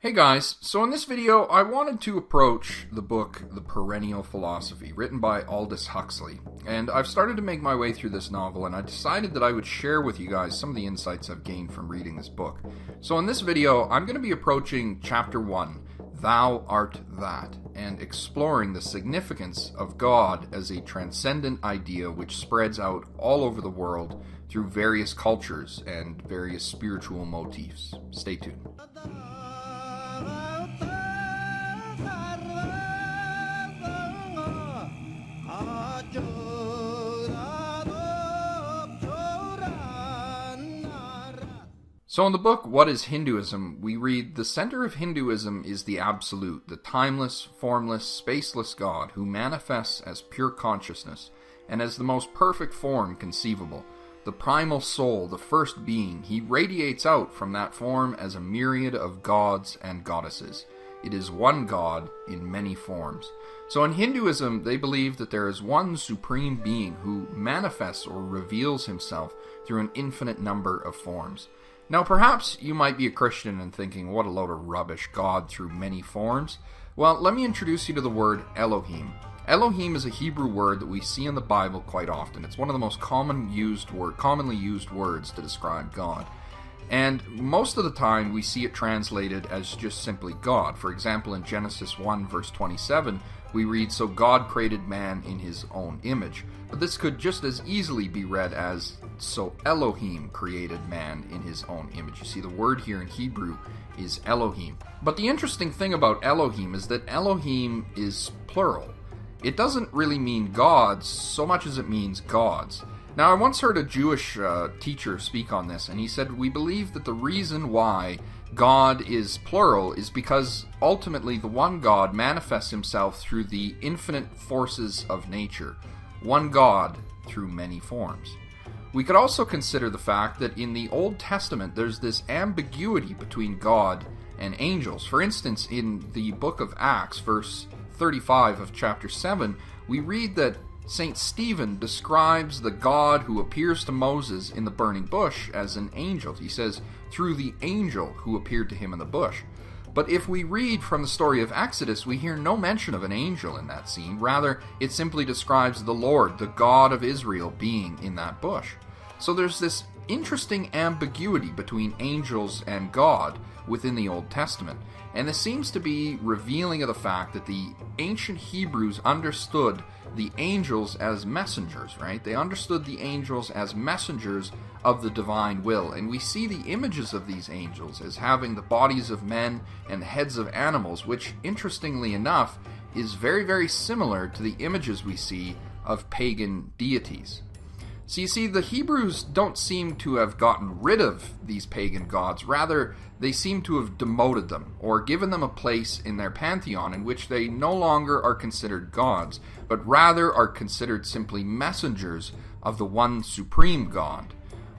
Hey guys, so in this video I wanted to approach the book The Perennial Philosophy, written by Aldous Huxley, and I've started to make my way through this novel and I decided that I would share with you guys some of the insights I've gained from reading this book. So in this video I'm going to be approaching Chapter 1, Thou Art That, and exploring the significance of God as a transcendent idea which spreads out all over the world through various cultures and various spiritual motifs. Stay tuned. So in the book, What is Hinduism?, we read, the center of Hinduism is the Absolute, the timeless, formless, spaceless God who manifests as pure consciousness and as the most perfect form conceivable. The primal soul, the first being, he radiates out from that form as a myriad of gods and goddesses. It is one God in many forms. So in Hinduism, they believe that there is one supreme being who manifests or reveals himself through an infinite number of forms. Now perhaps you might be a Christian and thinking, what a load of rubbish, God through many forms. Well, let me introduce you to the word Elohim. Elohim is a Hebrew word that we see in the Bible quite often. It's one of the most commonly used words to describe God. And most of the time we see it translated as just simply God. For example, in Genesis 1 verse 27, we read, so God created man in his own image. But this could just as easily be read as, so Elohim created man in his own image. You see, the word here in Hebrew is Elohim. But the interesting thing about Elohim is that Elohim is plural. It doesn't really mean gods so much as it means gods. Now, I once heard a Jewish teacher speak on this, and he said, we believe that the reason why God is plural is because ultimately the one God manifests himself through the infinite forces of nature. One God through many forms. We could also consider the fact that in the Old Testament there's this ambiguity between God and angels. For instance, in the book of Acts, verse 35 of chapter 7, we read that St. Stephen describes the God who appears to Moses in the burning bush as an angel. He says, through the angel who appeared to him in the bush. But if we read from the story of Exodus, we hear no mention of an angel in that scene. Rather, it simply describes the Lord, the God of Israel, being in that bush. So there's this interesting ambiguity between angels and God within the Old Testament. And this seems to be revealing of the fact that the ancient Hebrews understood the angels as messengers, right? They understood the angels as messengers of the divine will. And we see the images of these angels as having the bodies of men and heads of animals, which, interestingly enough, is very, very similar to the images we see of pagan deities. So you see, the Hebrews don't seem to have gotten rid of these pagan gods. Rather, they seem to have demoted them, or given them a place in their pantheon in which they no longer are considered gods, but rather are considered simply messengers of the one supreme God.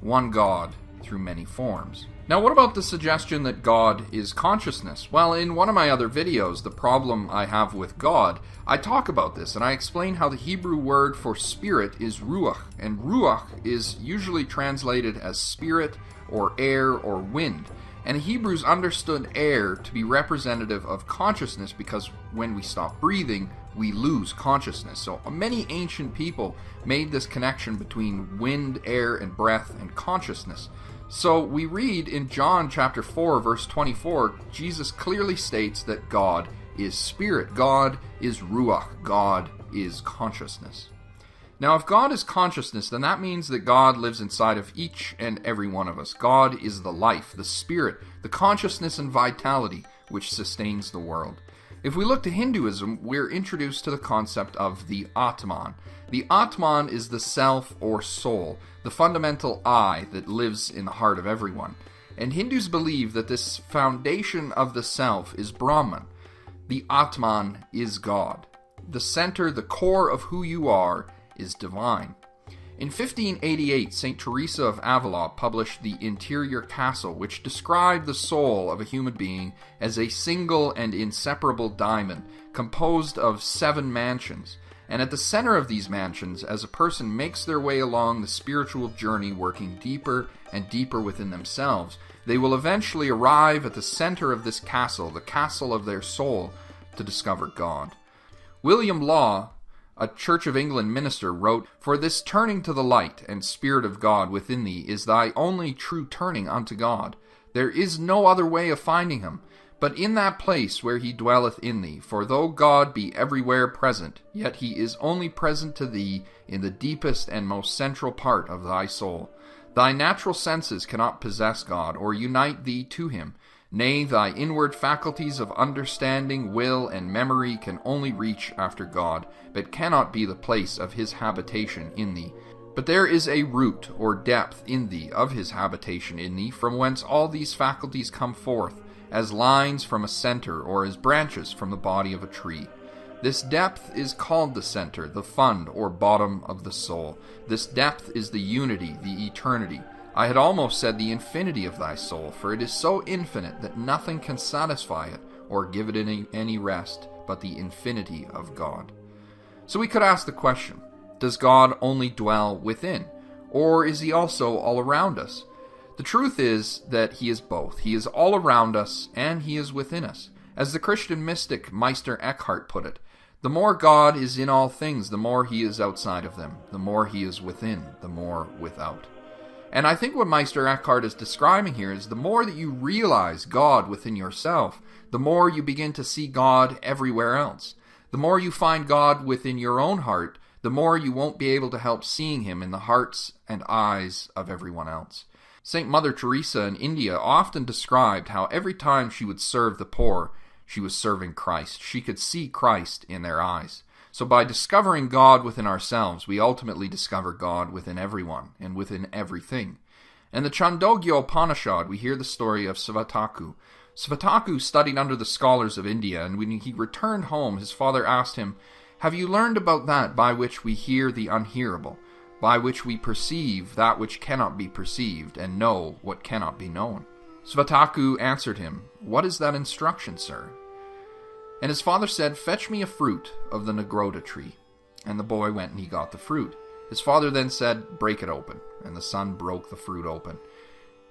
One God through many forms. Now, what about the suggestion that God is consciousness? Well, in one of my other videos, The Problem I Have with God, I talk about this, and I explain how the Hebrew word for spirit is ruach, and ruach is usually translated as spirit, or air, or wind. And the Hebrews understood air to be representative of consciousness because when we stop breathing, we lose consciousness. So many ancient people made this connection between wind, air, and breath and consciousness. So we read in John chapter 4 verse 24, Jesus clearly states that God is spirit, God is ruach, God is consciousness. Now if God is consciousness, then that means that God lives inside of each and every one of us. God is the life, the spirit, the consciousness and vitality which sustains the world. If we look to Hinduism, we're introduced to the concept of the Atman. The Atman is the self or soul, the fundamental I that lives in the heart of everyone. And Hindus believe that this foundation of the self is Brahman. The Atman is God. The center, the core of who you are, is divine. In 1588, St. Teresa of Avila published The Interior Castle, which described the soul of a human being as a single and inseparable diamond, composed of 7 mansions. And at the center of these mansions, as a person makes their way along the spiritual journey, working deeper and deeper within themselves, they will eventually arrive at the center of this castle, the castle of their soul, to discover God. William Law, a Church of England minister, wrote, "For this turning to the light and Spirit of God within thee is thy only true turning unto God. There is no other way of finding him, but in that place where he dwelleth in thee. For though God be everywhere present, yet he is only present to thee in the deepest and most central part of thy soul. Thy natural senses cannot possess God, or unite thee to him. Nay, thy inward faculties of understanding, will, and memory can only reach after God, but cannot be the place of his habitation in thee. But there is a root or depth in thee of his habitation in thee, from whence all these faculties come forth, as lines from a center, or as branches from the body of a tree. This depth is called the center, the fund or bottom of the soul. This depth is the unity, the eternity. I had almost said the infinity of thy soul, for it is so infinite that nothing can satisfy it or give it any rest but the infinity of God." So we could ask the question, does God only dwell within, or is he also all around us? The truth is that he is both. He is all around us and he is within us. As the Christian mystic Meister Eckhart put it, the more God is in all things, the more he is outside of them. The more he is within, the more without. And I think what Meister Eckhart is describing here is the more that you realize God within yourself, the more you begin to see God everywhere else. The more you find God within your own heart, the more you won't be able to help seeing him in the hearts and eyes of everyone else. St. Mother Teresa in India often described how every time she would serve the poor, she was serving Christ. She could see Christ in their eyes. So by discovering God within ourselves, we ultimately discover God within everyone and within everything. In the Chandogya Upanishad, we hear the story of Svataka. Svataka studied under the scholars of India, and when he returned home, his father asked him, "Have you learned about that by which we hear the unhearable, by which we perceive that which cannot be perceived, and know what cannot be known?" Svataka answered him, "What is that instruction, sir?" And his father said, "Fetch me a fruit of the Nagrota tree." And the boy went and he got the fruit. His father then said, "Break it open." And the son broke the fruit open.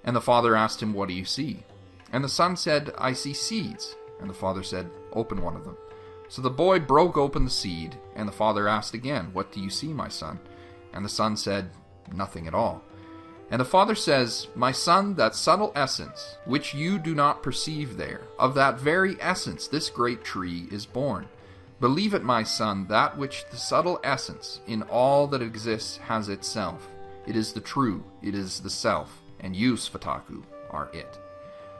And the father asked him, "What do you see?" And the son said, "I see seeds." And the father said, "Open one of them." So the boy broke open the seed, and the father asked again, "What do you see, my son?" And the son said, "Nothing at all." And the father says, "My son, that subtle essence, which you do not perceive there, of that very essence this great tree is born. Believe it, my son, that which the subtle essence in all that exists has itself. It is the true, it is the self, and you, Svataka, are it."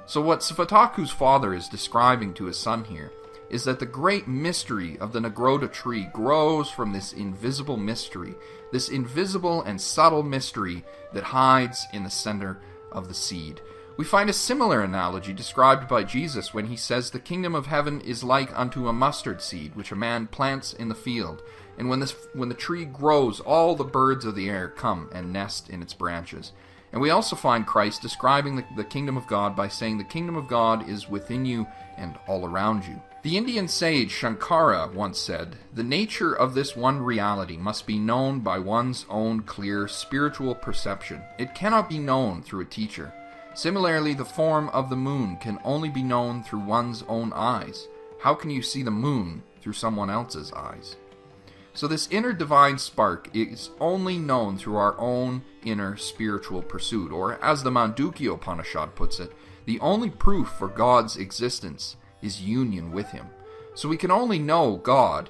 So what Svataka's father is describing to his son here is that the great mystery of the Nagrota tree grows from this invisible mystery, this invisible and subtle mystery that hides in the center of the seed. We find a similar analogy described by Jesus when he says the kingdom of heaven is like unto a mustard seed, which a man plants in the field, and when the tree grows, all the birds of the air come and nest in its branches. And we also find Christ describing the kingdom of God by saying the kingdom of God is within you and all around you. The Indian sage Shankara once said, "The nature of this one reality must be known by one's own clear spiritual perception. It cannot be known through a teacher. Similarly, the form of the moon can only be known through one's own eyes. How can you see the moon through someone else's eyes?" So this inner divine spark is only known through our own inner spiritual pursuit, or as the Mandukya Upanishad puts it, the only proof for God's existence is union with him. So we can only know God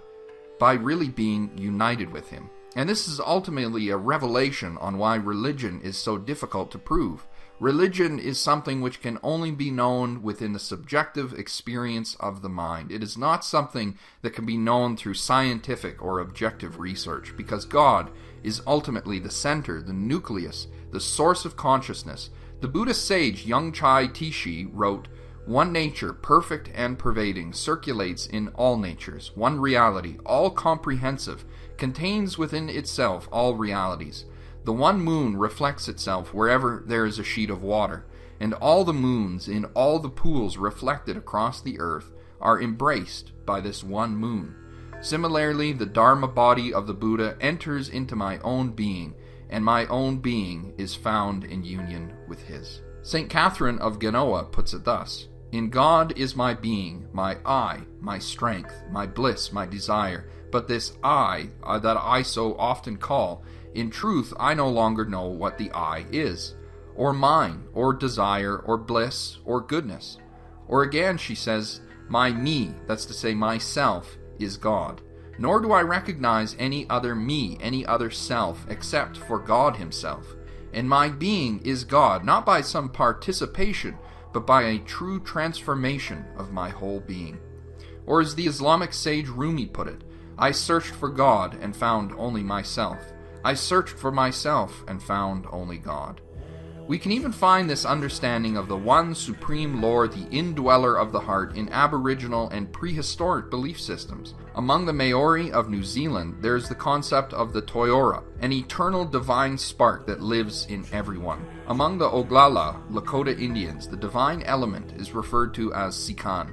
by really being united with him. And this is ultimately a revelation on why religion is so difficult to prove. Religion is something which can only be known within the subjective experience of the mind. It is not something that can be known through scientific or objective research, because God is ultimately the center, the nucleus, the source of consciousness. The Buddhist sage Yongchai Tishi wrote, "One nature, perfect and pervading, circulates in all natures. One reality, all comprehensive, contains within itself all realities. The one moon reflects itself wherever there is a sheet of water, and all the moons in all the pools reflected across the earth are embraced by this one moon. Similarly, the Dharma body of the Buddha enters into my own being, and my own being is found in union with his." St. Catherine of Genoa puts it thus: "In God is my being, my I, my strength, my bliss, my desire. But this I that I so often call, in truth I no longer know what the I is, or mine, or desire, or bliss, or goodness." Or again she says, "My me, that's to say myself, is God. Nor do I recognize any other me, any other self, except for God himself. And my being is God, not by some participation, but by a true transformation of my whole being." Or as the Islamic sage Rumi put it, "I searched for God and found only myself. I searched for myself and found only God." We can even find this understanding of the one supreme Lord, the indweller of the heart, in Aboriginal and prehistoric belief systems. Among the Maori of New Zealand, there is the concept of the Toyora, an eternal divine spark that lives in everyone. Among the Oglala, Lakota Indians, the divine element is referred to as Sikan.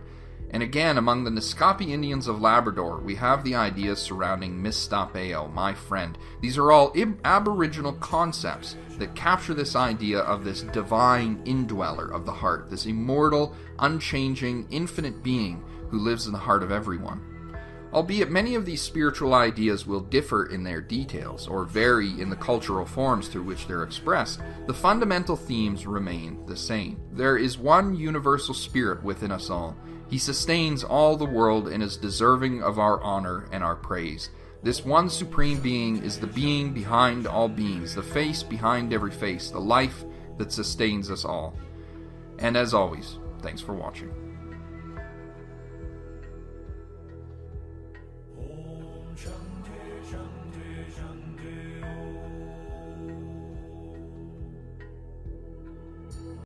And again, among the Naskapi Indians of Labrador, we have the ideas surrounding Mistapeo, my friend. These are all Aboriginal concepts that capture this idea of this divine indweller of the heart, this immortal, unchanging, infinite being who lives in the heart of everyone. Albeit many of these spiritual ideas will differ in their details, or vary in the cultural forms through which they're expressed, the fundamental themes remain the same. There is one universal spirit within us all. He sustains all the world and is deserving of our honor and our praise. This one supreme being is the being behind all beings, the face behind every face, the life that sustains us all. And as always, thanks for watching.